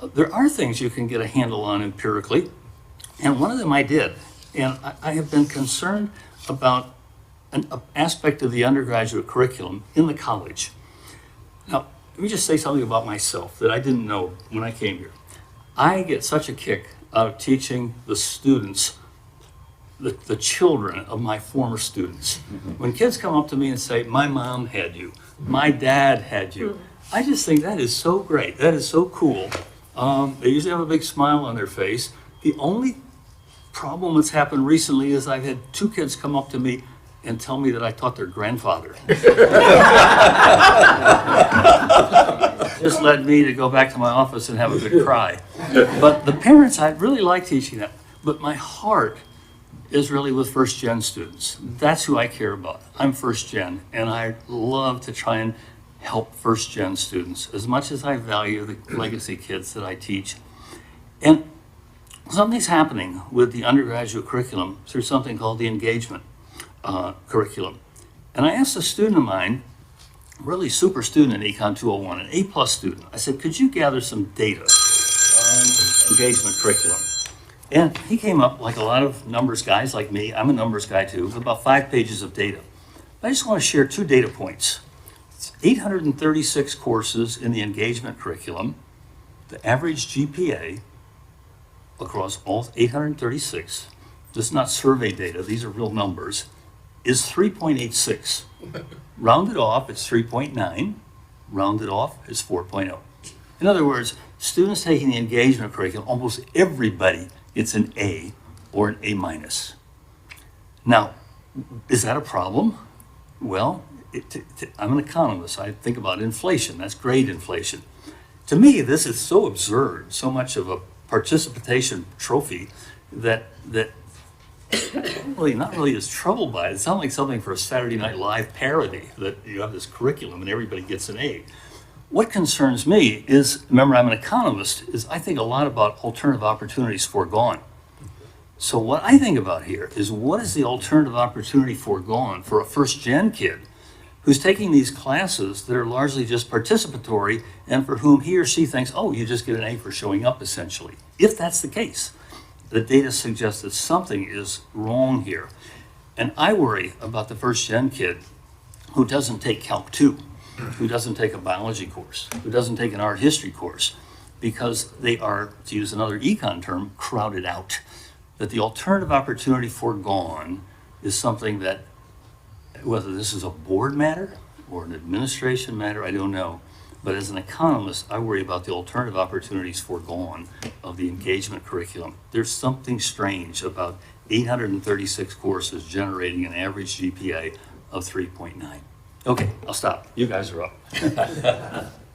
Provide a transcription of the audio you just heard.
There are things you can get a handle on empirically, and one of them I did. And I have been concerned about an aspect of the undergraduate curriculum in the college. Now, let me just say something about myself that I didn't know when I came here. I get such a kick out of teaching the students, the children of my former students. When kids come up to me and say, my mom had you, my dad had you, I just think that is so great. That is so cool. They usually have a big smile on their face. The only problem that's happened recently is I've had 2 kids come up to me and tell me that I taught their grandfather. Just led me to go back to my office and have a good cry. But the parents, I really like teaching them. But my heart is really with first gen students. That's who I care about. I'm first gen, and I love to try and help first gen students as much as I value the legacy kids that I teach. And something's happening with the undergraduate curriculum through something called the engagement curriculum. And I asked a student of mine, really super student in Econ 201, an A+ student, I said, could you gather some data on engagement curriculum? And he came up, like a lot of numbers guys like me, I'm a numbers guy too, with about 5 pages of data. I just want to share 2 data points. It's 836 courses in the engagement curriculum. The average GPA across all 836, this is not survey data, these are real numbers, is 3.86. Rounded off, it's 3.9. Rounded off, it's 4.0. In other words, students taking the engagement curriculum, almost everybody gets an A or an A-. Now, is that a problem? Well, I'm an economist. I think about inflation. That's grade inflation. To me, this is so absurd, so much of a participation trophy that really not really is troubled by it. It sounds like something for a Saturday Night Live parody, that you have this curriculum and everybody gets an A. What concerns me is, remember I'm an economist, is I think a lot about alternative opportunities foregone. So what I think about here is, what is the alternative opportunity foregone for a first gen kid who's taking these classes that are largely just participatory and for whom he or she thinks, oh, you just get an A for showing up, essentially. If that's the case, the data suggests that something is wrong here. And I worry about the first gen kid who doesn't take Calc 2, who doesn't take a biology course, who doesn't take an art history course, because they are, to use another econ term, crowded out. That the alternative opportunity foregone is something that, whether this is a board matter or an administration matter, I don't know. But as an economist, I worry about the alternative opportunities foregone of the engagement curriculum. There's something strange about 836 courses generating an average GPA of 3.9. Okay, I'll stop. You guys are up.